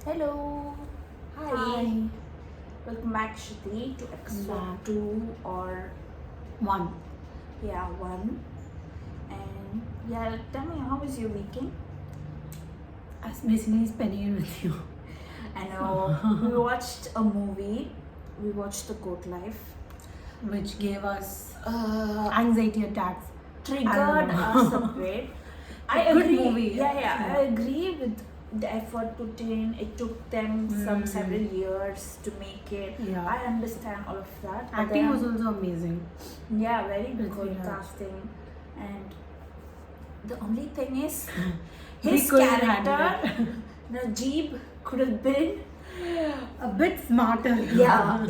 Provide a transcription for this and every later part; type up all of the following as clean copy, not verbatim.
Hello. Hi. Welcome back, Shruthi, to episode 2 or 1. 1. And tell me, how was your weekend? I was basically spending it with you. I know. We watched a movie. We watched The Court Life. Which gave us anxiety attacks. Triggered us a bit. I Good agree. movie. I agree with the effort put in. It took them several years to make it. Yeah. I understand all of that. But Acting then- was also amazing. Yeah, very It's good yeah. casting. And the only thing is, We his couldn't character, handle Najib, could have been, A bit smarter.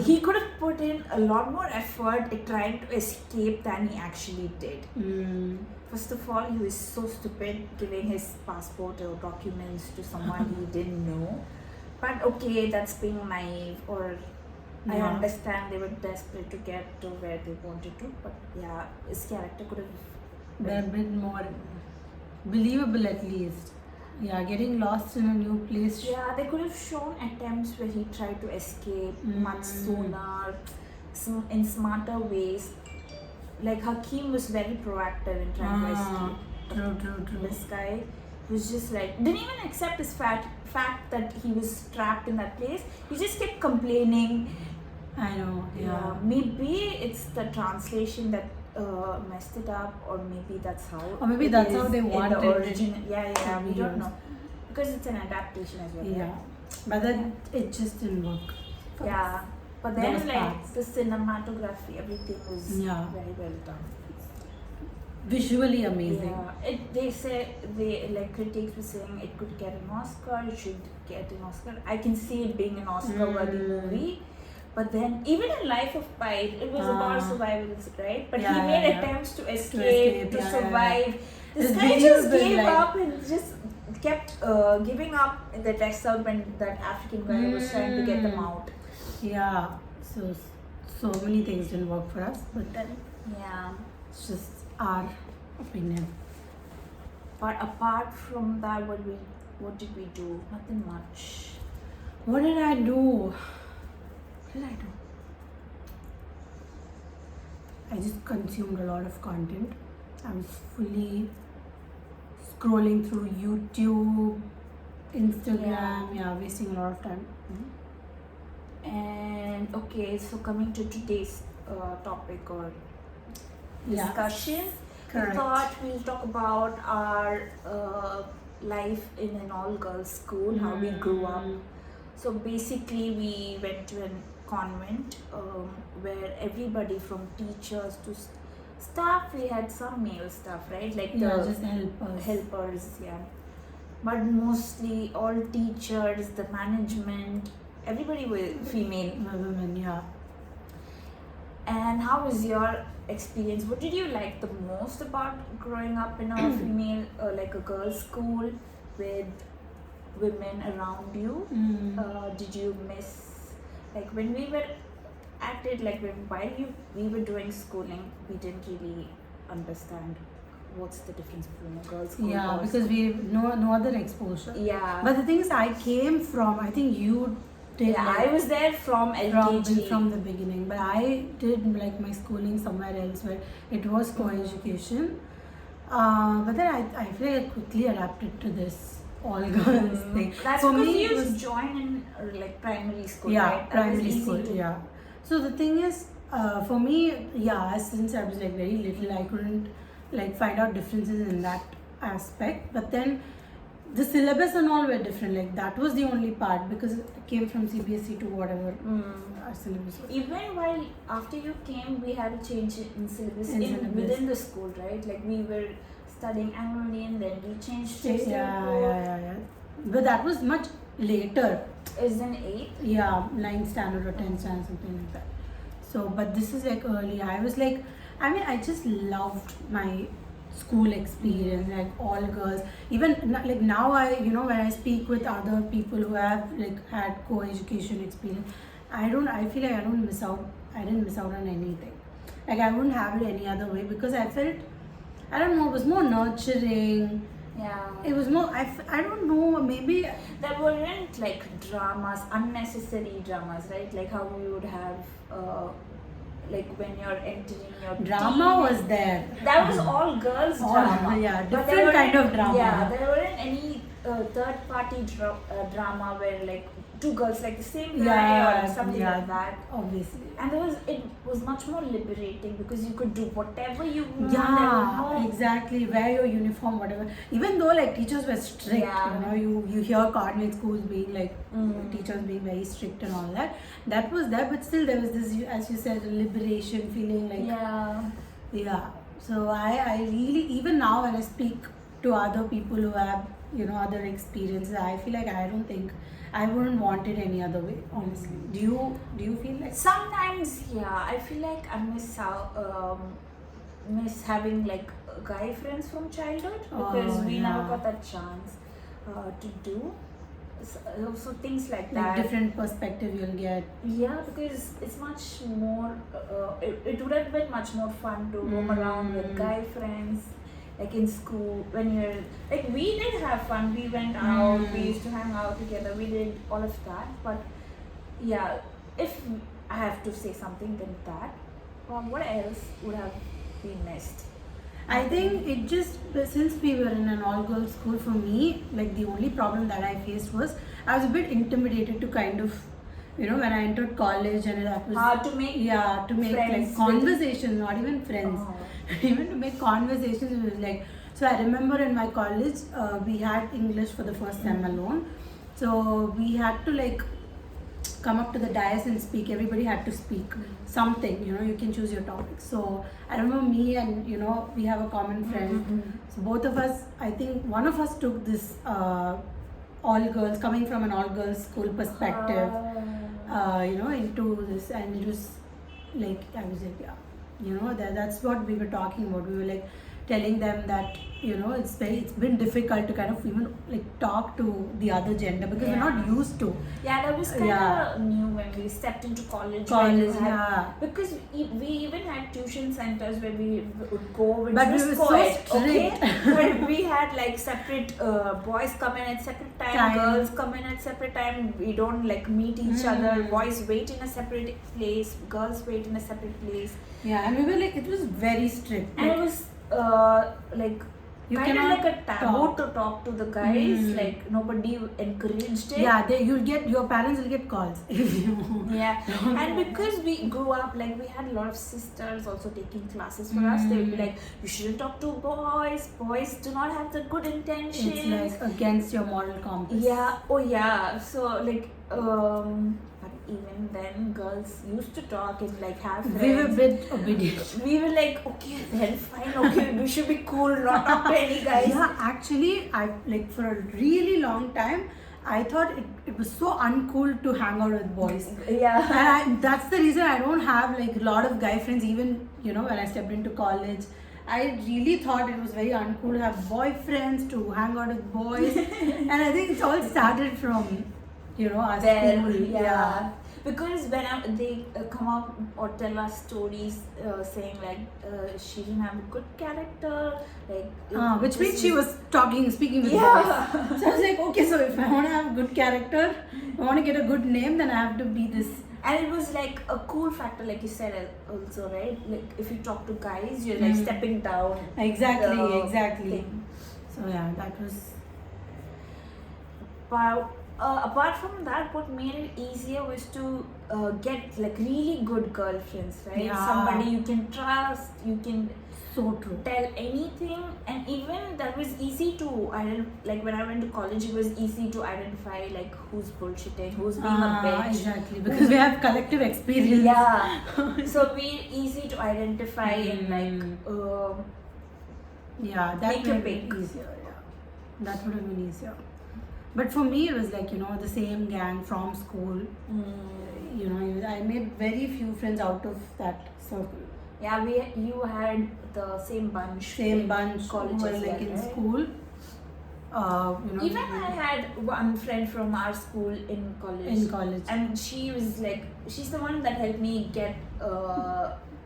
he could have put in a lot more effort in trying to escape than he actually did. First of all, he was so stupid giving his passport or documents to someone he didn't know. But okay, that's being naive, or I Yeah. understand they were desperate to get to where they wanted to, but yeah, his character could have They're a bit more believable at least. Yeah, getting lost in a new place. Yeah, they could have shown attempts where he tried to escape much sooner, in smarter ways. Like Hakeem was very proactive in trying to escape. True. This guy was just like, didn't even accept his fact that he was trapped in that place. He just kept complaining. I know, yeah. Maybe it's the translation that messed it up, or maybe that's how. Or maybe it that's is how they in wanted the it original. Yeah, we be don't used. know, because it's an adaptation as well. Yeah. Right? But then it just didn't work. Yeah, but There then was like parts. the cinematography, everything was Yeah. very well done. Visually amazing. Yeah, like critics were saying it could get an Oscar, it should get an Oscar. I can see it being an Oscar-worthy movie. But then, even in Life of Pi, it was about survival, right? But he made attempts to escape, to survive. This guy just gave up and just kept giving up in the wrestle when that African guy was trying to get them out. Yeah, so many things didn't work for us, but then it's just our opinion. But apart from that, what did we do? Nothing much. What did I do? I just consumed a lot of content. I was fully scrolling through YouTube, Instagram, wasting a lot of time. And okay, so coming to today's topic or discussion, we thought we'll talk about our life in an all-girls school, how we grew up. So basically, we went to a convent where everybody from teachers to staff, we had some male staff, right? Like just helpers, but mostly all teachers, the management, everybody was female. Women, yeah. And how was your experience? What did you like the most about growing up in a female, like a girls' school with women around you? Did you miss, like when we were at it, like while we were doing schooling, we didn't really understand what's the difference between a girls' school. Yeah, because we no other exposure. Yeah. But the thing is, I came from, I think you did. Yeah, I was there from LKG. From the beginning, but I did like my schooling somewhere else where it was co-education. But then I feel like I quickly adapted to this all girls thing. That's for because me, you it was joined in like primary school, yeah, right? That was primary easy school. to- Yeah. So the thing is, for me, since I was like very little, I couldn't like find out differences in that aspect. But then the syllabus and all were different. Like that was the only part because it came from CBSE to whatever our syllabus was. Even while after you came, we had a change in syllabus within the school, right? Like we were studying Anglo-Indian, then we changed to Yeah. But that was much later. Is in 8th? Yeah, 9th standard or 10th standard, something like that. So, but this is like early. I was like, I just loved my school experience, like all girls. Even like now, when I speak with other people who have like had co-education experience, I feel like I didn't miss out on anything. Like I wouldn't have it any other way because I felt, I don't know, it was more nurturing. Yeah. It was more, I don't know, maybe. There weren't like dramas, unnecessary dramas, right? Like how we would have, like when you're entering your Drama teen. was there. That was all girls All- drama. yeah, But different there kind weren't- of drama. Yeah, there weren't any third party drama where like two girls like the same guy or something like that. Obviously. And it was much more liberating because you could do whatever you want. Yeah, exactly. Wear your uniform, whatever. Even though like teachers were strict, Yeah. you hear Convent schools being like teachers being very strict and all that. That was there, but still there was this, as you said, liberation feeling like. Yeah. So I really, even now when I speak to other people who have other experiences, I feel like I don't think I wouldn't want it any other way. Honestly, do you feel like? Sometimes, yeah, I feel like I miss having like guy friends from childhood because we never got that chance to do. So things like that. Like different perspective you'll get. Yeah, because it's much more. It would have been much more fun to roam around with guy friends. Like in school, when you're like, we did have fun. We went out. We used to hang out together. We did all of that. But yeah, if I have to say something, then that. What else would have been missed? I think it just, since we were in an all-girls school, for me, like the only problem that I faced was I was a bit intimidated to kind of, when I entered college and that was to make like conversations, not even friends. Even to make conversations, it was like, so I remember in my college, we had English for the first sem alone. So we had to like come up to the dais and speak. Everybody had to speak something, you can choose your topic. So I remember me and, we have a common friend. So both of us, I think one of us took this all girls, coming from an all girls school perspective, into this, and it was like, I was like, yeah, that's what we were talking about. We were like telling them that it's been difficult to kind of even like talk to the other gender because we're not used to. Yeah, that was kind of new when we stepped into college. Because we even had tuition centers where we would go with but we were so strict. But we had like separate boys come in at separate time, girls come in at separate time. We don't like meet each other. Boys wait in a separate place, girls wait in a separate place. Yeah, and we were like, it was very strict. And it was like you kind of cannot like a taboo to talk to the guys. Like nobody encouraged it. Yeah, your parents will get calls if you. Yeah, and because we grew up, like we had a lot of sisters also taking classes for us. They would be like, you shouldn't talk to boys. Boys do not have the good intentions. It's like against your moral compass. Yeah. Oh yeah. So like but even then, girls used to talk and like have friends. We were a bit obedient. We were like, okay, then fine, okay, we should be cool, not talk to any guys. Yeah, actually, I like for a really long time, I thought it was so uncool to hang out with boys. Yeah. And that's the reason I don't have like a lot of guy friends. Even when I stepped into college, I really thought it was very uncool to have boyfriends, to hang out with boys, and I think it's all started from. Our school. Yeah. Because when they come up or tell us stories saying like she didn't have a good character, like which means she was speaking with boys. So I was like, okay, so if I want to have a good character, I want to get a good name, then I have to be this. And it was like a cool factor, like you said also, right? Like if you talk to guys, you're like stepping down. Exactly. Thing. So yeah, that was. But apart from that, what made it easier was to get like really good girlfriends, right? Yeah. Somebody you can trust, you can so true. Tell anything, and even that was easy to like when I went to college, it was easy to identify like who's bullshitting, who's being a bitch. Exactly, because we have collective experience. Yeah, so we're easy to identify and like that would have been easier. Yeah, that would have been easier. But for me, it was like, the same gang from school. I made very few friends out of that circle. Yeah, you had the same bunch. College were like in school. Even I had one friend from our school in college. And she was like, she's the one that helped me get...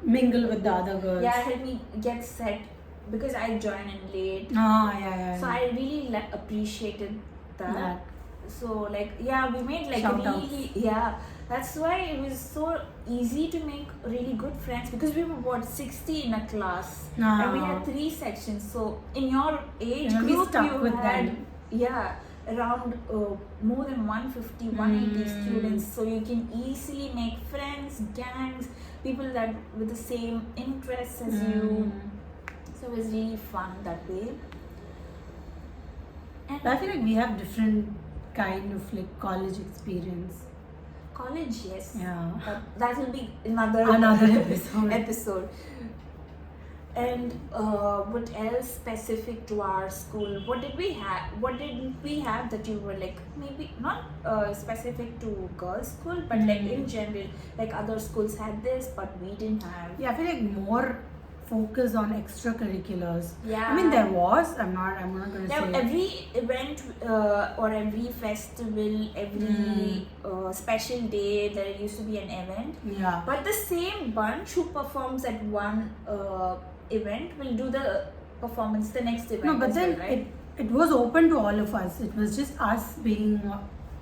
mingle with the other girls. Yeah, helped me get set because I joined in late. Yeah. So I really appreciated that. So like we made like that's why it was so easy to make really good friends, because we were 60 in a class and we had 3 sections. So in your age group you had around more than 150 180 students, so you can easily make friends, gangs, people that with the same interests as you. So it was really fun that way. And I feel like we have different kind of like college experience. College, yes. Yeah. But that will be another episode. And what else specific to our school? What did we have? What did we have that you were like, maybe not specific to girls' school, but like in general, like other schools had this, but we didn't have. Yeah, I feel like more focus on extracurriculars. Yeah. I mean, there was. I'm not going to say. Every event or every festival, every special day, there used to be an event. Yeah. But the same bunch who performs at one event will do the performance the next event. No, but then right? it was open to all of us. It was just us being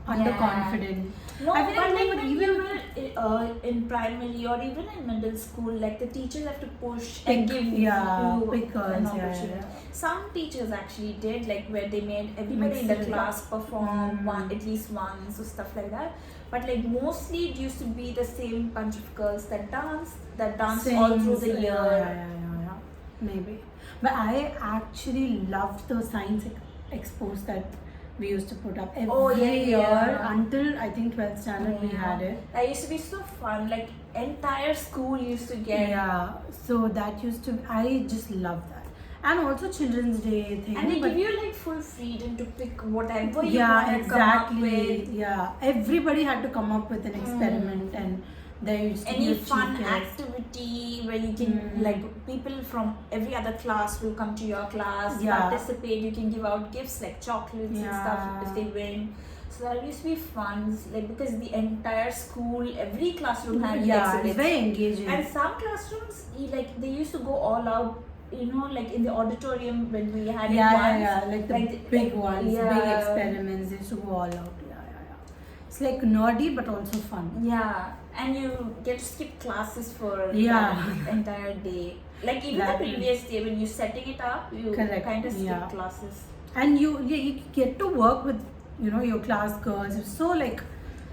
underconfident. No, I feel but like when when you were in primary or even in middle school, like the teachers have to push and give you an opportunity. Some teachers actually did, like where they made everybody in the class perform at least once or stuff like that. But like mostly it used to be the same bunch of girls that dance all through the year. Yeah. Maybe. But I actually loved the science expos that we used to put up every year until I think 12th standard we had it. That used to be so fun. Like entire school used to get. Yeah. So that used to. I just love that. And also Children's Day thing. And they give you like full freedom to pick whatever you want to come up with. Yeah. Everybody had to come up with an experiment and there used to any be fun activity where you can like people from every other class will come to your class, participate. You can give out gifts like chocolates and stuff if they win. So that used to be fun, like because the entire school, every classroom had exhibits. It's very engaging. And some classrooms, like they used to go all out. You know, like in the auditorium when we had like the big ones, big experiments. They used to go all out. It's like nerdy but also fun. Yeah, and you get to skip classes for the entire day. Like even the previous day when you're setting it up, you kind of skip classes. And you get to work with your class girls. It's so like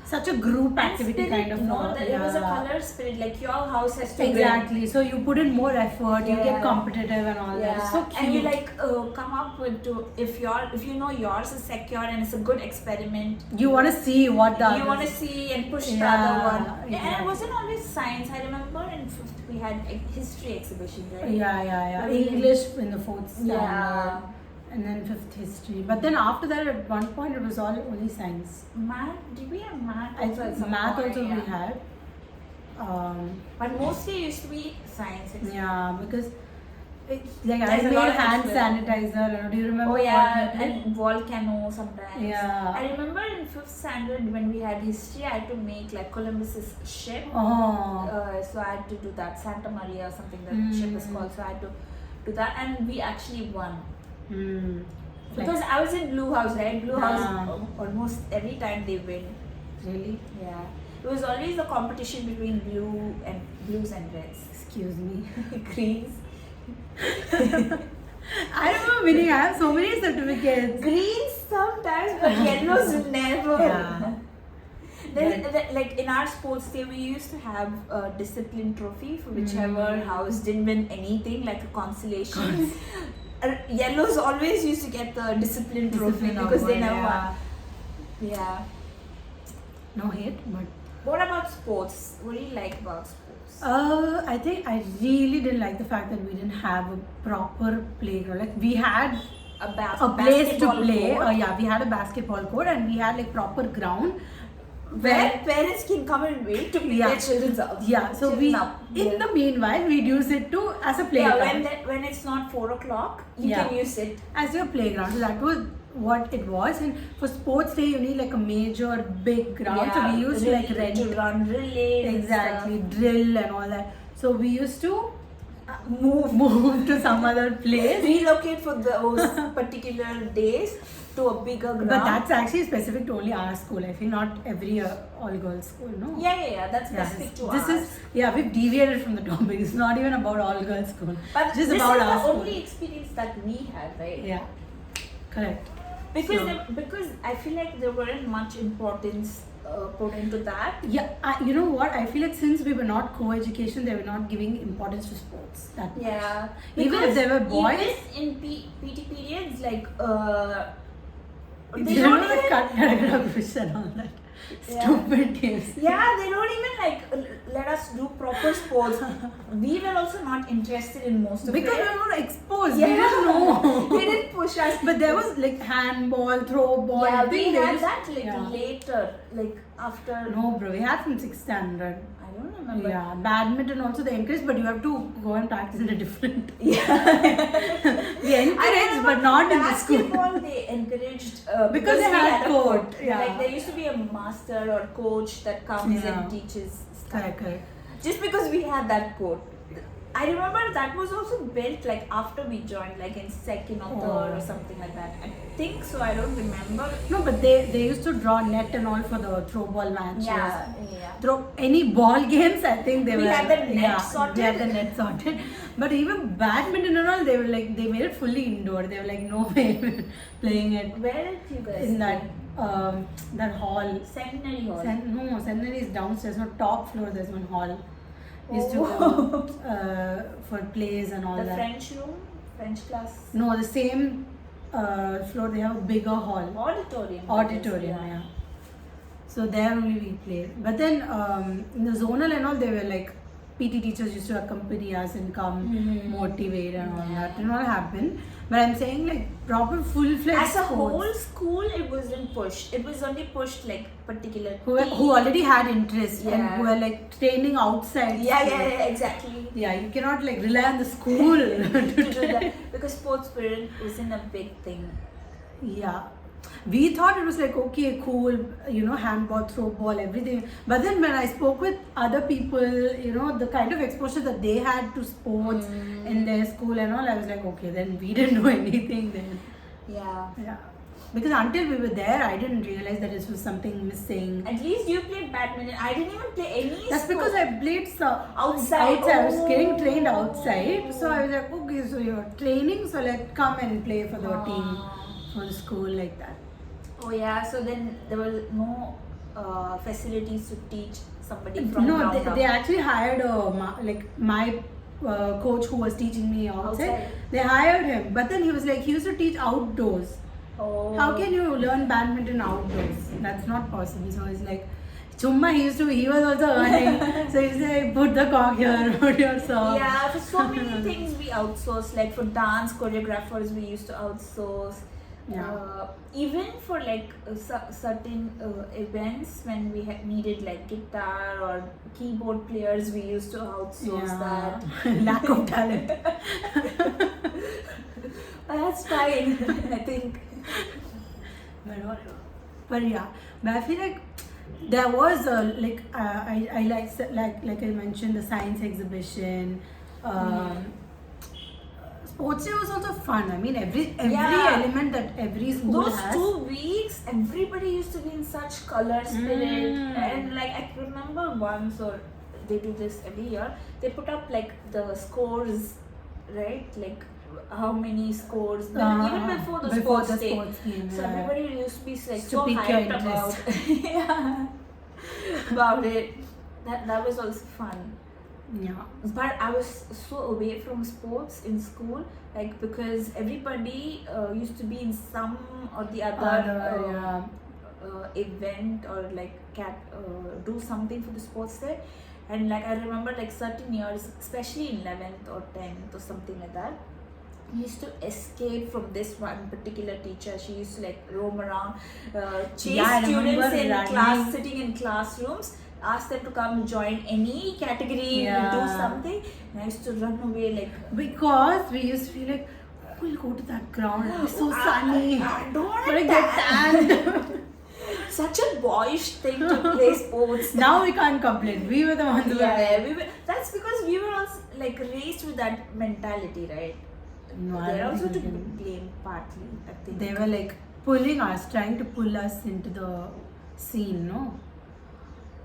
such a group activity spirit, kind of. It was a color spirit. Like your house has to win. So you put in more effort. You get competitive and all that. It's so cute. And you like come up with if you know yours is secure and it's a good experiment. You want to see what the you want to see and push the other one. And it wasn't always science. I remember in 5th we had a history exhibition, right? Yeah. English in the 4th standard. And then 5th history. But then after that, at one point, it was all only science. Math? Did we have math? Math also we had. But mostly it used to be science. Yeah, because I made hand sanitizer. Do you remember? Oh yeah, and volcano sometimes. Yeah. I remember in 5th standard when we had history, I had to make like Columbus's ship. So I had to do that. Santa Maria or something that ship is called. So I had to do that, and we actually won. Because I was in Blue House, right? Blue House almost every time they win. Really? Yeah. It was always a competition between blues and reds. Excuse me. Greens. I remember winning. I have so many certificates. Greens sometimes, but yellows never. Yeah. Like in our sports day, we used to have a discipline trophy for whichever house didn't win anything, like a consolation. Yellows always used to get the discipline trophy because they never won. Yeah. No hate, but. What about sports? What do you like about sports? I think I really didn't like the fact that we didn't have a proper playground. Like we had a place to play. We had a basketball court and we had like proper ground. Where parents can come and wait to play their children's house. Yeah, so in the meanwhile, we'd use it as a playground. Yeah, when it's not 4 o'clock, you can use it as your playground. So that was what it was. And for sports day, you need like a major big ground. So we used to run relays. Exactly, drill and all that. So we used to move to some other place. Relocate for those particular days to a bigger ground. But that's actually specific to only our school. I feel not every all-girls school, no? Yeah. That's specific to this ours. we've deviated from the topic. It's not even about all-girls school. But just this about is our the school. only experience that we had, right? Yeah, correct. Because I feel like there weren't much importance put into that. Yeah, you know what? I feel like since we were not co-education, they were not giving importance to sports. That much. Yeah. Even if there were boys. Even in PT periods, like They don't even cut and all that. Stupid games. Yeah, they don't even like let us do proper sports. We were also not interested in most of because it. we were not exposed. Yeah. We didn't know. They didn't push us. But there was like handball, throw ball. Yeah, I we think they had used- that like later, like after. No, bro, we had from 6th standard. I don't remember. Yeah, badminton also they encourage, but you have to go and practice in a different. Yeah. We encourage, but not in the school. Basketball they encouraged Because they we had a court. Yeah. Like there used to be a master or coach that comes and teaches stuff. Correct. Just because we had that court. I remember that was also built like after we joined, like in second or third or something like that. I think so. I don't remember. No, but they used to draw net and all for the throw ball matches. Yeah. Throw any ball games, I think they We were. had the net sorted. We had the net sorted. But even badminton and all, they were like they made it fully indoor. They were like no way playing it Where did you guys? in that hall. Centenary Hall. No, Centenary is downstairs. No, top floor. There's one hall. We used to Oh. go for plays and all The that. French room, French class. No, the same floor. They have a bigger hall. Auditorium. Yeah. So there only we played. But then in the zonal and all, they were like PT teachers used to accompany us and come motivate and all that. Did not happen. But I'm saying like proper full-fledged As a sports. whole school, it wasn't pushed. It was only pushed like particular Who already had interest and Yeah. who were like training outside. Yeah, exactly. Yeah, you cannot like rely on the school To do that because sports spirit wasn't a big thing. Yeah. We thought it was like okay, cool, handball, throw ball, everything. But then when I spoke with other people, the kind of exposure that they had to sports in their school and all, I was like, okay, then we didn't know anything then. Yeah. Because until we were there, I didn't realize that this was something missing. At least you played badminton. I didn't even play any That's sport. because I played Outside. I was getting trained outside. So I was like, okay, so you're training, so like come and play for the team, for the school like that. Oh yeah, so then there were no facilities to teach somebody from No, ground up. they actually hired my coach who was teaching me outside. They hired him, but then he used to teach outdoors. Oh. How can you learn badminton outdoors? That's not possible. So it's like, Chumma, he was also earning. So he said, put the cock here, put your serve. Yeah, for so many things we outsource. Like for dance choreographers, we used to outsource. Yeah. Even for like certain events when we needed like guitar or keyboard players, we used to outsource that. Lack of talent. That's fine, I think. But whatever. But yeah, but I feel like there was I like I mentioned the science exhibition. Sports day was also fun. I mean every element that every school Those has. 2 weeks, everybody used to be in such color spirit, and like I remember once, or they do this every year. They put up like the scores, right? Like how many scores, even before the sports day. Game, So everybody used to be like to so pick your hyped about, about it. That was also fun. Yeah. But I was so away from sports in school, like because everybody used to be in some or the other event or like do something for the sports day. And like I remember like certain years, especially in 11th or 10th or something like that, we used to escape from this one particular teacher. She used to like roam around, chase students in class, sitting in classrooms, ask them to come join any category, do something. And I used to run away like, because we used to feel like, we'll go to that ground, it's so sunny. I don't want But that. Such a boyish thing to play sports. Now we can't complain. We were the ones who were. We were. That's because we were also like raised with that mentality, right? No, I They're don't also think to we can. blame partly, I think. They were like pulling us, trying to pull us into the scene, no?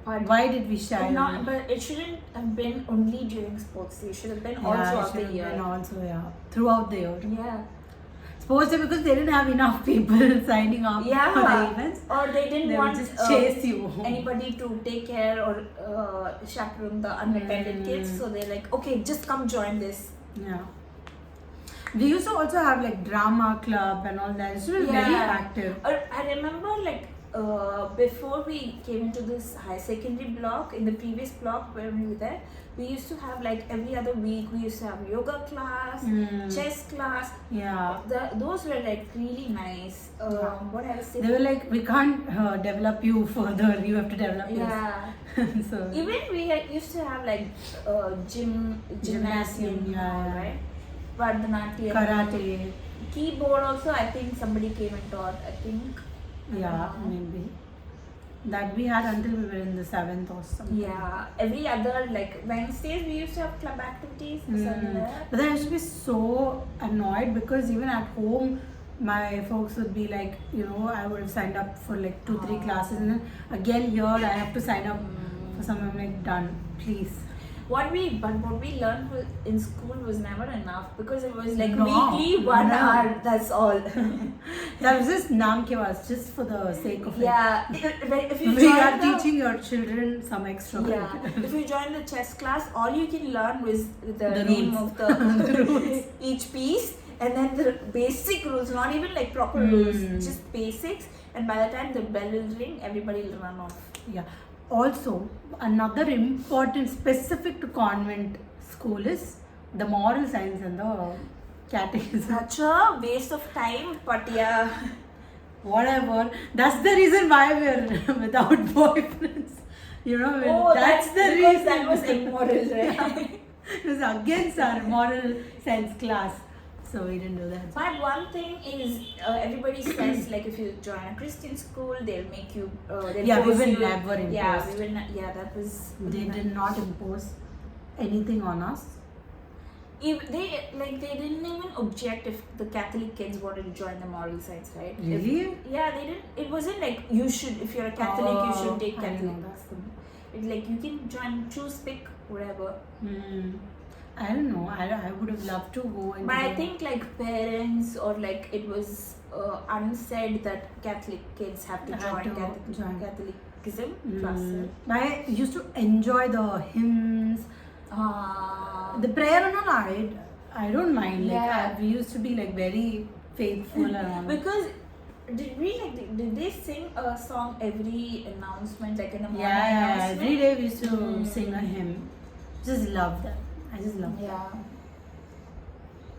But Why did we shy away? not, but it shouldn't have been only during sports day. It should have been all Yeah, it throughout should the have year. been also, yeah, throughout the year. Yeah. Sports day, because they didn't have enough people signing up Yeah. for the events. Or they didn't They want would just chase you. anybody to take care or chaperone the unattended kids. So they're like, okay, just come join this. Yeah. We used to also have like drama club and all that. It was very active. I remember like before we came into this high secondary block, in the previous block where we were there, we used to have like every other week we used to have yoga class, chess class. Yeah. Those were like really nice. What else? They were like, we can't develop you further. You have to develop Yeah. yours. So Even we used to have like gymnasium, yeah. right? Bharatanatyam, karate. keyboard also. I think somebody came and taught. I think. Yeah, maybe. That we had until we were in the 7th or something. Yeah. Every other like Wednesdays we used to have club activities. But then I used to be so annoyed because even at home, my folks would be like, you know, I would have signed up for like 2-3 classes, and then again here I have to sign up for some. I'm like, done, please. What we learned in school was never enough because it was like No, weekly 1 no. hour. That's all. That was just naam ke was, just for the sake of it. Yeah. If you We join are the- teaching your children some extra. Yeah, if you join the chess class, all you can learn was the The name rules. of the each piece, and then the basic rules, not even like proper rules, just basics. And by the time the bell will ring, everybody will run off. Yeah. Also, another important specific to convent school is the moral science and the catechism. Such a waste of time, but yeah. Whatever. That's the reason why we're without boyfriends. You know, that's the because reason. that was immoral, right? It was against our moral science class. So we didn't do that. But one thing is, everybody says like if you join a Christian school, they'll make you. They'll Yeah, we force were you. never imposed. Yeah, we will not. Yeah, that was. They did not impose anything on us. They didn't even object if the Catholic kids wanted to join the moral science, right? Really? Yeah, they didn't. It wasn't like you should. If you're a Catholic, you should take I didn't Catholic. know that. It's like you can join, choose, pick, whatever. I don't know. I would have loved to go into But I think like parents or like it was unsaid that Catholic kids have to join Catholicism classes. I used to enjoy the hymns, the prayer and all. I don't mind. Yeah. We used to be like very faithful and all. Because did they sing a song every announcement like in a morning Yeah. announcement? Every day we used to sing a hymn. Just love that. I just love that. Yeah.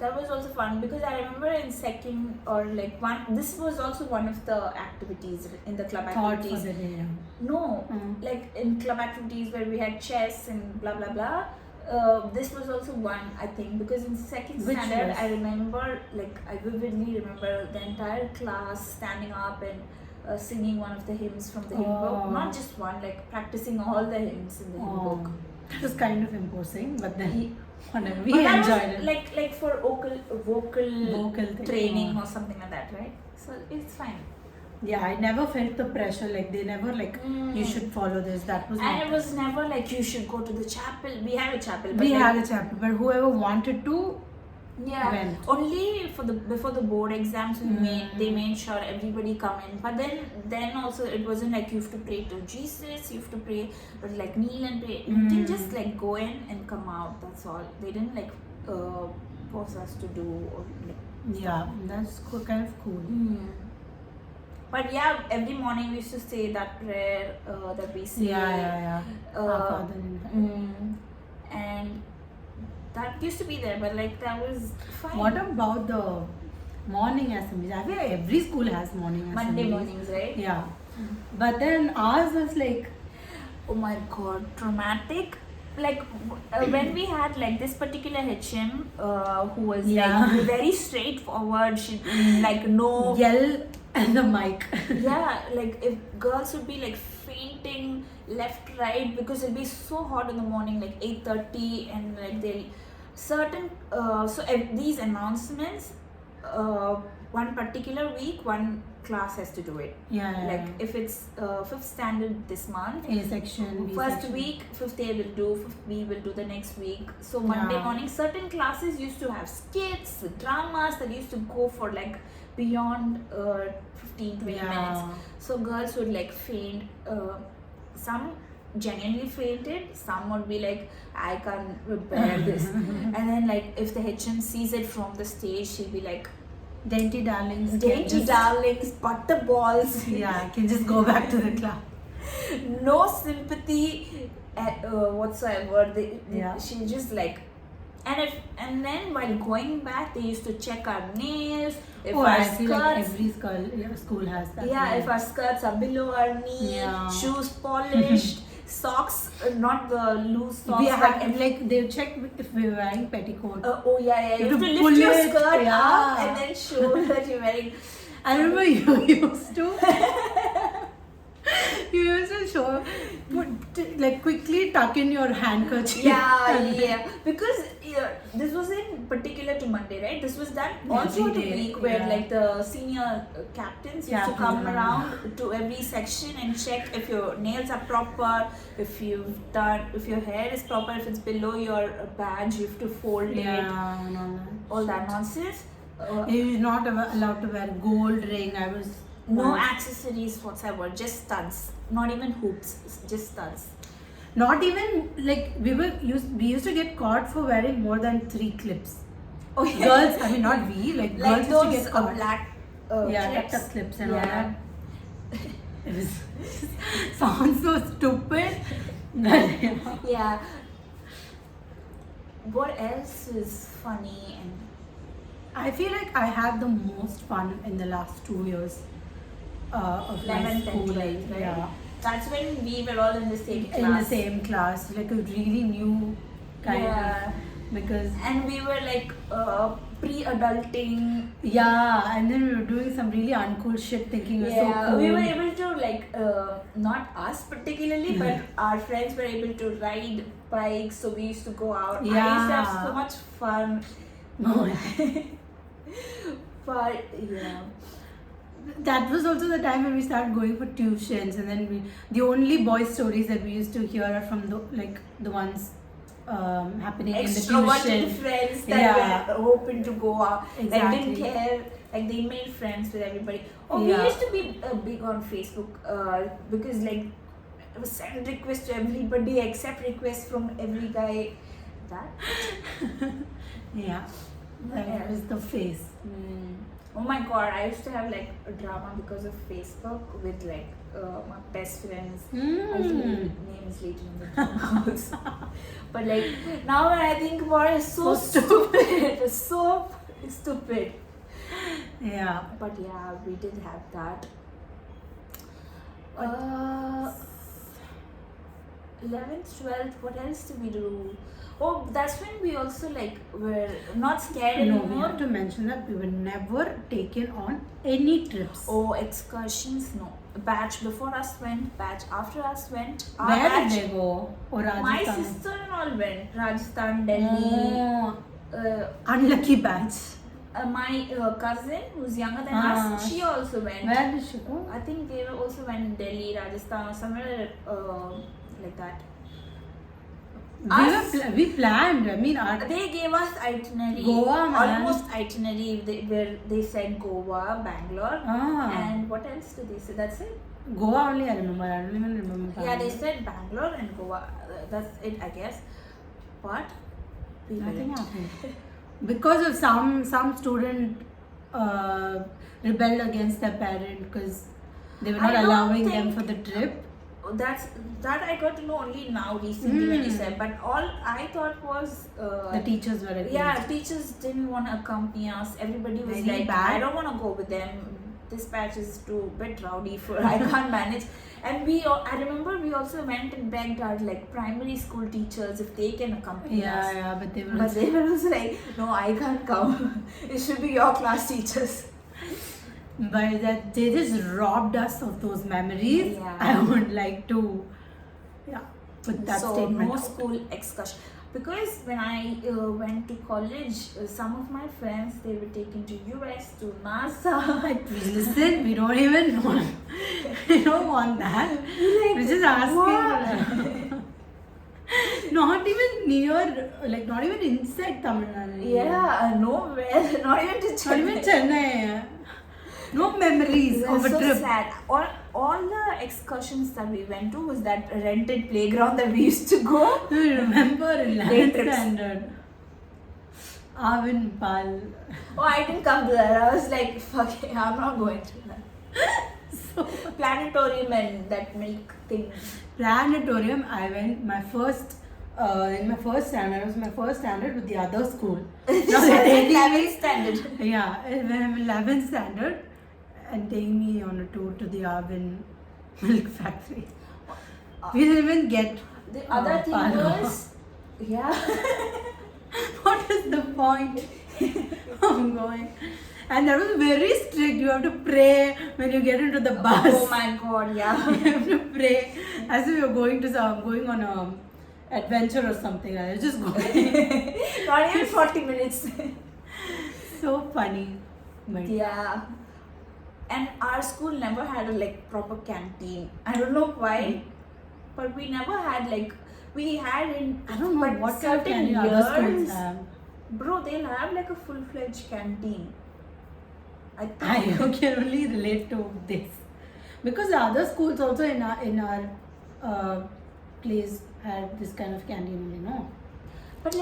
That was also fun because I remember in second or like one, this was also one of the activities in the club Thought for activities. the day. No, like in club activities where we had chess and blah blah blah. This was also one, I think, because in second Which standard, was? I remember, like, I vividly remember the entire class standing up and singing one of the hymns from the hymn book. Not just one, like practicing all the hymns in the hymn book. It was kind of imposing, but then whatever, we But that enjoyed was it. like for vocal thing. training or something like that, right? So it's fine. Yeah, I never felt the pressure. Like they never like you should follow this. That was. And not- it was never like you should go to the chapel. We had a chapel. But we like, had a chapel, but whoever wanted to. Yeah, went. only before the board exams they made sure everybody come in. But then also it wasn't like you have to pray to Jesus, you have to pray or like kneel and pray. You can just like go in and come out. That's all. They didn't like force us to do or like. Yeah, that's kind of cool. But yeah, every morning we used to say that prayer that we say. Yeah. Our Father in heaven. And that used to be there, but like that was fine. What about the morning assemblies? I feel like every school has morning assemblies. Monday mornings, right? Yeah. But then ours was like. Oh my god, traumatic. Like when we had like this particular HM who was like very straightforward, she like no Yell And the mic. Yeah, like if girls would be like fainting left, right, because it'll be so hot in the morning, like 8:30, and like they'll certain these announcements, one particular week, one class has to do it. Yeah. Like if it's 5th standard this month, A section, B first section. week 5th A will do, 5th B will do the next week. So Monday Yeah. morning, certain classes used to have skits, dramas that used to go for like beyond 15-20 minutes. So girls would like faint. Some genuinely fainted. Some would be like, I can't bear this. And then like if the HM sees it from the stage, she'll be like, Dainty darlings. dainty darlings, butter balls. Yeah, can just go back to the class. No sympathy whatsoever. Yeah. She just like, and then while going back, they used to check our nails. If our I feel like skirts, every school has that. yeah, if our skirts are below our knee, Yeah. shoes polished, socks, not the loose socks. We but have like they check if we're wearing petticoat. oh yeah, you have to lift pull your it, skirt yeah. up and then show that you're wearing. I remember you used to. You used to show, like quickly tuck in your handkerchief. Yeah, because this was in particular to Monday, right? This was done also Every the day, week where yeah. like the senior captains used to come Captains, around to every section and check if your nails are proper, if your hair is proper, if it's below your badge, you have to fold it, Yeah, no. all that nonsense. You're not allowed to wear gold ring. I was No accessories whatsoever, just studs. Not even hoops, just studs. not even like we used to get caught for wearing more than 3 clips. Oh yeah. Girls, I mean not we, like girls those used to get caught. black Tucked clips. up clips and all Yeah. that. It was sounds so stupid. But, yeah. Yeah. What else is funny and I feel like I had the most fun in the last 2 years of my 11th and schooling. 12th, right? Yeah, That's when we were all in the same class. in the same class, like a really new kind Yeah. of because And we were like pre-adulting. yeah, and then we were doing some really uncool shit, thinking we were so Yeah, cool. we were able to like not us particularly, but our friends were able to ride bikes, so we used to go out. I used to have Yeah. so much fun. But yeah. That was also the time when we started going for tuitions, and then the only boys' stories that we used to hear are from the ones happening in the Extroverted tuition. friends that were hoping to go out. Exactly. Like didn't care. Like they made friends with everybody. Oh, Yeah. we used to be big on Facebook because like it was send requests to everybody, accept requests from every guy. That. Yeah, that was the face. Oh my god, I used to have like a drama because of Facebook with like my best friends. I'll tell you names later in the drama also. But like now when I think about it, it's so stupid. It's so stupid. Yeah. But yeah, we did have that. 11th, 12th, what else did we do? Oh, that's when we also like were not scared No, we anymore. have to mention that we were never taken on any trips. Oh, excursions, no. Batch before us went, batch after us went. Our Where batch, did they go? Or my Rajasthan? sister and all went. Rajasthan, Delhi. Oh, unlucky batch. My cousin, who's younger than Ah. us, she also went. Where did she go? I think they also went Delhi, Rajasthan, or somewhere like that. Us? We planned. I mean, They gave us itinerary. Goa, man. Almost itinerary where they said Goa, Bangalore. And what else did they say? That's it? Goa only I remember. I don't even remember. Yeah, they said Bangalore and Goa. That's it, I guess. But we Nothing went. happened. Because of some student rebelled against their parent because they were not I don't allowing them think- for the trip. That I got to know only now recently when you said. But all I thought was The teachers were against. yeah, teachers didn't want to accompany us. Everybody was Very like, bad. I don't want to go with them. This batch is too bit rowdy for I can't manage. And I remember we also went and begged our like primary school teachers if they can accompany us. Yeah, but they were. But they were also like, no, I can't come. It should be your class teachers. by that they just robbed us of those memories. Yeah. I would like to put that So statement no out. school excursion, because when I went to college, some of my friends, they were taken to US, to NASA. Listen, we don't even want, we don't want that. Like, We're just asking. Not even near, like not even inside Tamil Nadu. Yeah, nowhere, not even to Not Chennai. even Chennai. No memories It was of a so trip. sad. All the excursions that we went to was that rented playground that we used to go. Do you remember in Day 11th trips. standard? Arvin Pal. Oh, I didn't come to that. I was like, fuck it, I'm not going to that. So, Planetarium and that milk thing. planetarium, I went in my first standard. It was my first standard with the other school. This Now was they're in taking 11th me- standard. Yeah, when I'm in 11th standard and taking me on a tour to the Arvin milk factory. We didn't even get. The other thing Palgo. was, yeah. What is the point of going? And that was very strict. You have to pray when you get into the bus. Oh my god, yeah. You have to pray as if you're going on a adventure or something. I was just going. Not even 40 minutes. So funny. But Yeah. And our school never had a proper canteen. I don't know why, but we never had we had in I don't know but what kind of certain canteen other schools years, have. bro, they'll have a full-fledged canteen. I I think. can only relate to this because the other schools also in our place had this kind of canteen, you know. But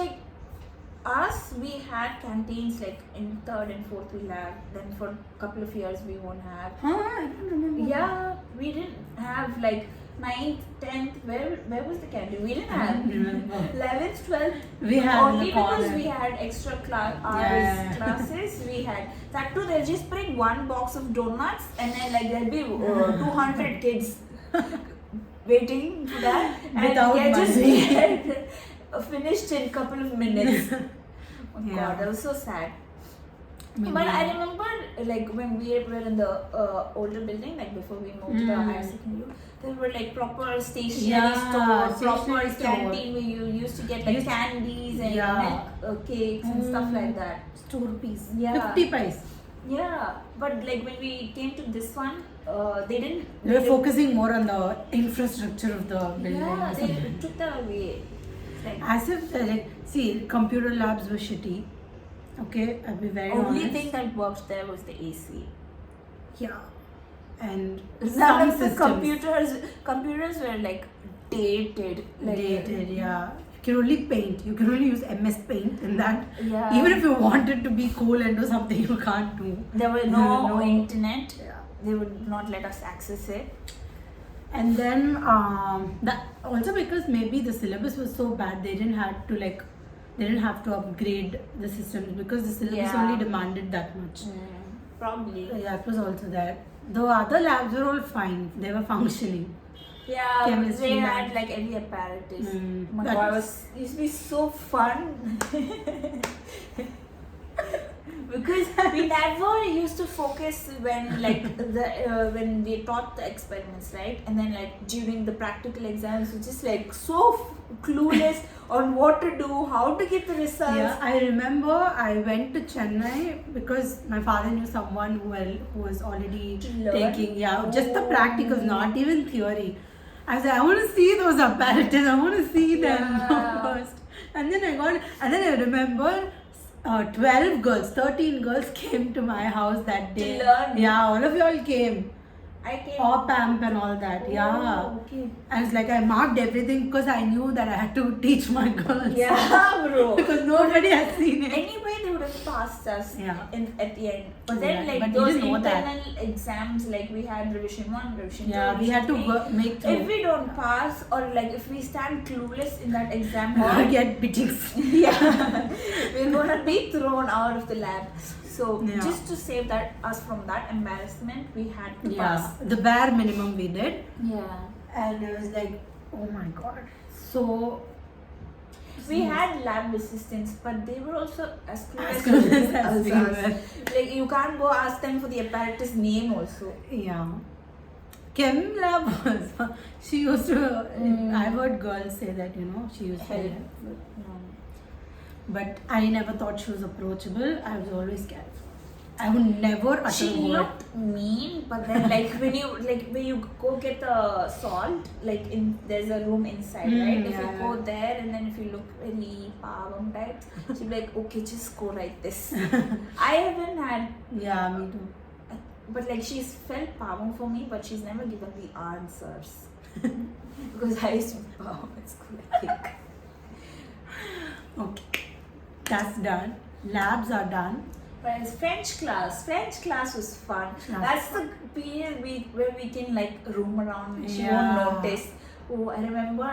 us, we had canteens in third and fourth we'll have. Then for a couple of years we won't have. Huh? I don't remember. Yeah, we didn't have 9th, 10th. Where was the canteen? We didn't I have. don't remember. 11th, 12th. We had Only in the because corner. we had extra hours Yeah. classes. We had that too. They'll just bring one box of donuts and then there'll be 200 kids waiting for that, and Without they'll just money. get finished in a couple of minutes. Oh Yeah. god, that was so sad. Maybe. But I remember when we were in the older building, before we moved to the higher secondary, there were proper stationery Yeah, store, stationery proper store. canteen where you used to get Used- candies and Yeah. milk, cakes and stuff like that. Store piece. Yeah. 50 pies. Yeah, but when we came to this one, they didn't. They were focusing more on the infrastructure of the building. Yeah, or they something. took that away. As if see, computer labs were shitty. Okay, I'll be very Only honest. thing that worked there was the AC. Yeah, and None some of the systems computers were dated. dated. Yeah, you can only paint. You can only use MS Paint in that. Yeah. Even if you wanted to be cool and do something, you can't do. There were no internet. Yeah. They would not let us access it. And then that also because maybe the syllabus was so bad, they didn't have to upgrade the systems because the syllabus Yeah. only demanded that much. Probably. Yeah, it was also that. The other labs were all fine; they were functioning. Yeah, Chemistry they lab. had every apparatus. Mm, Oh my that god, was- it used to be so fun. Because we never used to focus when when they taught the experiments, right? And then during the practical exams, we're just so clueless on what to do, how to get the results. Yeah, I remember I went to Chennai because my father knew someone who was already To learn? taking just the practicals, not even theory. I was like, I want to see those apparatus. I want to see them Yeah. first. And then I remember 12 girls, 13 girls came to my house that day. learn? Yeah, all of y'all came. I came. Op amp and all that. Yeah. Oh, okay. And it's I marked everything because I knew that I had to teach my girls. Yeah, bro. Because nobody has seen it. Anyway, they would have passed us Yeah. at the end. But then, Yeah, but we those didn't know that. internal exams, we had revision 1, revision 2. Yeah, we had to revision make 3. through. If we don't pass, or if we stand clueless in that exam Or hall, get beatings. yeah, we're gonna be thrown out of the lab. So Yeah. just to save us from that embarrassment, we had to pass. Yeah, the bare minimum we did. Yeah. And I was like, oh my god. So, We had lab assistants, but they were also as As clueless clueless as we were. Like you can't go ask them for the apparatus name also. Yeah. Chem lab was. She used to. I've heard girls say that she used to help. But I never thought she was approachable. I was always scared. I would never utter She a word. looked mean, but then when you go get the salt, there's a room inside, right? If you go there and then if you look very pavam type, she'll be like, okay, just go like this. I haven't had. Yeah, me too. But she's felt pavam for me, but she's never given the answers. Because I used to be pavam at school, I think. Okay, that's done. Labs are done. But it's French class was fun. That's the period where we can roam around and she won't notice. Oh, I remember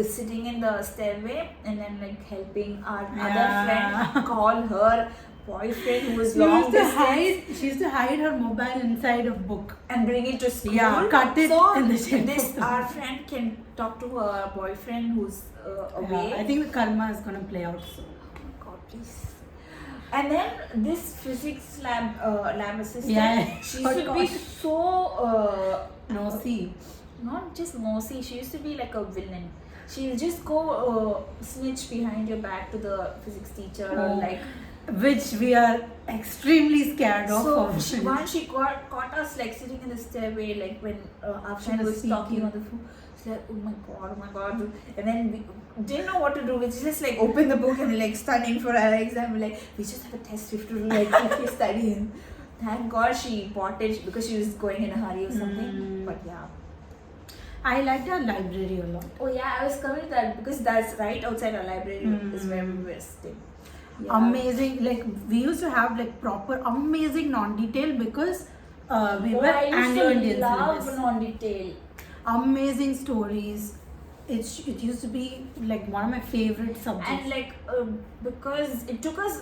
sitting in the stairway and then helping our other friend call her boyfriend who was long distance. She used to hide her mobile inside a book and bring it to school. Yeah, cut it in the shape our friend can talk to her boyfriend who's away. Yeah, I think the karma is gonna play out soon. Oh my god, please. And then this physics lab assistant, she used to be so nosy. Not just nosy, she used to be like a villain. She'll just go snitch behind your back to the physics teacher which we are extremely scared of. So once she caught us sitting in the stairway when our friend was talking on the phone. She's like, oh my god. And then we didn't know what to do. We just open the book and studying for our exam. We just have a test, we have to do quickly study. And thank god she bought it because she was going in a hurry or something. But yeah. I liked our library a lot. Oh yeah, I was coming to that because that's right outside our library is where we were staying. Yeah. Amazing, we used to have proper amazing non-detail because we were Anglo-Indian love syllabus. non-detail. Amazing stories. It used to be one of my favorite subjects. And because it took us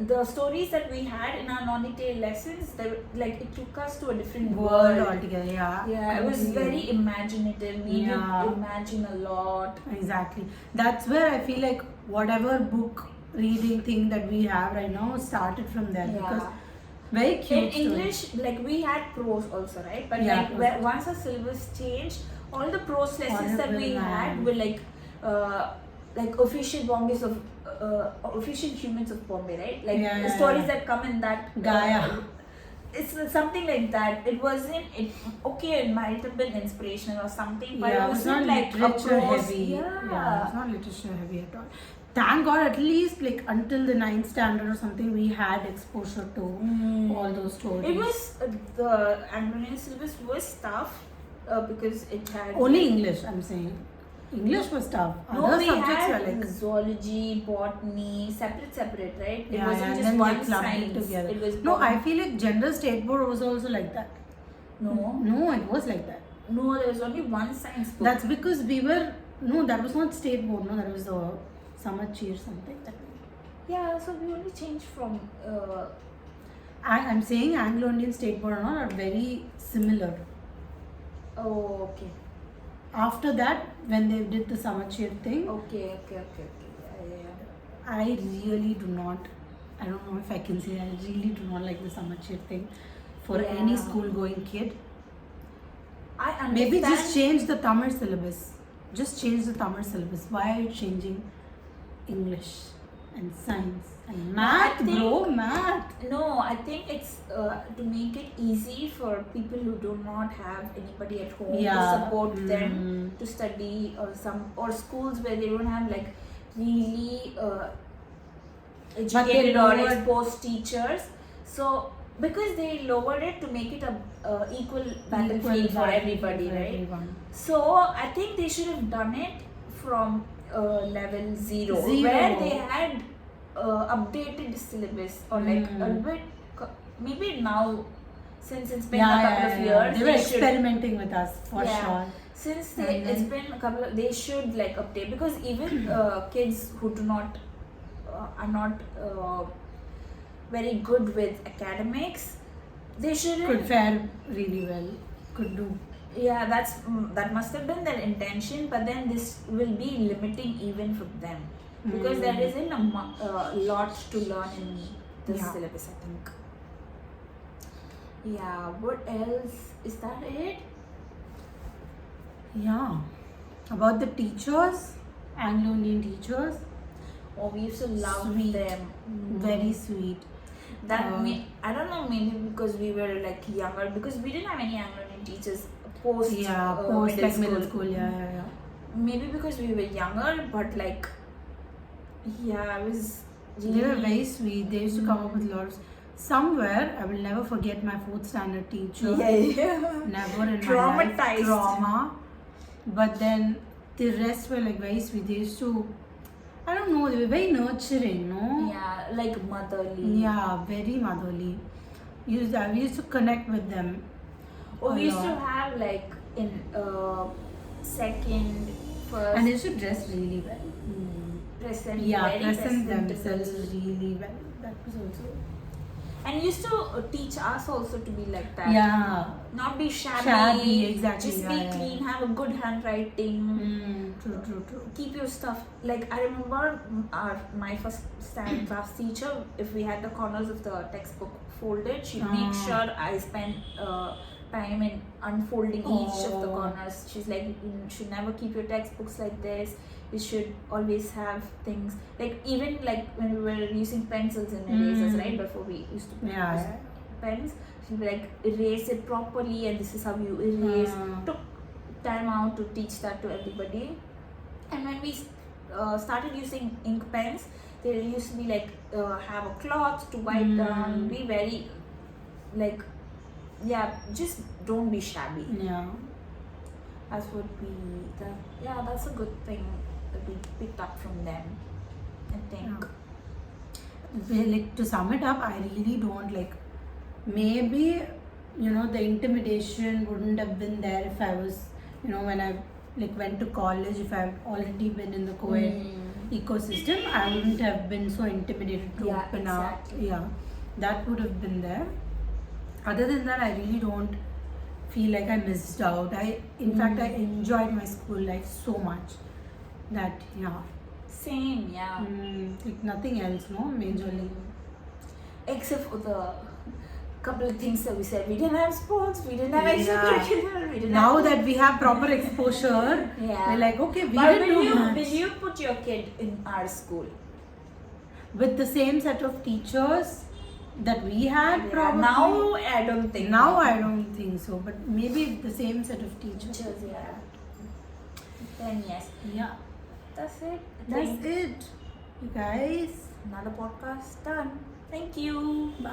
the stories that we had in our non-detail lessons, it took us to a different world altogether. Yeah, it was very imaginative. We did imagine a lot. Exactly. That's where I feel whatever book reading thing that we have right now started from there because very cute. In English, we had prose also, right? But once the syllabus changed, all the prose lessons that we had were official Bombays of official humans of Bombay, right? The stories that come in that Gaia. It's something like that. It wasn't. It might have been inspirational or something, but it wasn't literature a prose heavy. Yeah, it's not literature heavy at all. Thank God, at least until the 9th standard or something, we had exposure to all those stories. It was the Anglo-Indian syllabus was tough because it had only English. I'm saying English was tough. Other subjects were zoology, botany, separate, right? It wasn't and just then one they clubbed science. it together. It was no, I feel General State Board was also like that. No, it was like that. No, there was only one science book. That's because we were that was not State Board. No, that was the Samachir something. Yeah, so we only changed from. I'm saying Anglo-Indian State Board and all are very similar. Oh, okay. After that, when they did the Samachir thing. Okay. Yeah. I really do not. I don't know if I can say. I really do not like the Samachir thing for any school-going kid. I understand. Maybe just change the Tamil syllabus. Just change the Tamil syllabus. Why are you changing English and science and math, math? No, I think it's to make it easy for people who do not have anybody at home to support them to study, or schools where they don't have really educated or exposed teachers. So because they lowered it to make it a equal battlefield for everybody, right? Everyone. So I think they should have done it from level 0 where they had updated syllabus or a bit. Maybe now, since it's been a couple of years, they were experimenting with us for sure. Since it's been a couple of, they should update, because even kids who do not are not very good with academics, they shouldn't could fare really well. Could do. Yeah, that must have been their intention, but then this will be limiting even for them. because there isn't a lot to learn in this Yeah. syllabus, I think. Yeah, what else? Is that it? Yeah. About the teachers, Anglo-Indian teachers, Oh, we used to love Sweet. them. very sweet. I don't know, maybe because we were like younger, because we didn't have any Anglo-Indian teachers post Post like middle school. Yeah. Maybe because we were younger, but like, yeah, it was They were really very sweet. They used to come up with a lot of. Somewhere, I will never forget my 4th standard teacher. yeah. Never in my life. Traumatized. Trauma. But then the rest were like very sweet. They used to, I don't know, they were very nurturing, no? Yeah, like motherly. Yeah, very motherly. We used to connect with them. Oh, we a used to lot. have like in second, first, And they used to dress really well. present, Yeah, very present presentable. themselves really well. That was also. And used to teach us also to be like that. Yeah. Not be shabby. Shabby, exactly, Just yeah, be yeah. clean, have a good handwriting. True. Keep your stuff. Like, I remember my first standard class teacher, if we had the corners of the textbook folded, she'd make sure I spent time in unfolding each of the corners. She's like, you should never keep your textbooks like this. You should always have things like, even like when we were using pencils and erasers, right? Before we used to use pens, she'd be like, erase it properly, and this is how you erase. Took time out to teach that to everybody. And when we started using ink pens, there used to be like have a cloth to wipe down. Be very like, yeah, just don't be shabby. Yeah. That's what that's a good thing that we picked up from them, I think. Well, like, to sum it up, I really don't like. Maybe, the intimidation wouldn't have been there if I was, when I like went to college. If I've already been in the co-ed ecosystem, I wouldn't have been so intimidated to open exactly. up. Yeah, that would have been there. Other than that, I really don't feel like I missed out. In fact, I enjoyed my school life so much that Same, yeah. like nothing else, no, majorly. Except for the couple of things that we said. We didn't have sports, we didn't have extracurricular, we didn't Now have... that we have proper exposure, we're like, okay, we didn't do much. Will you put your kid in our school? With the same set of teachers that we had, probably. Now I don't think. Now I don't think so, but maybe the same set of teachers. Yeah. Then yes. Yeah. That's it. That's it. You guys. Another podcast done. Thank you. Bye.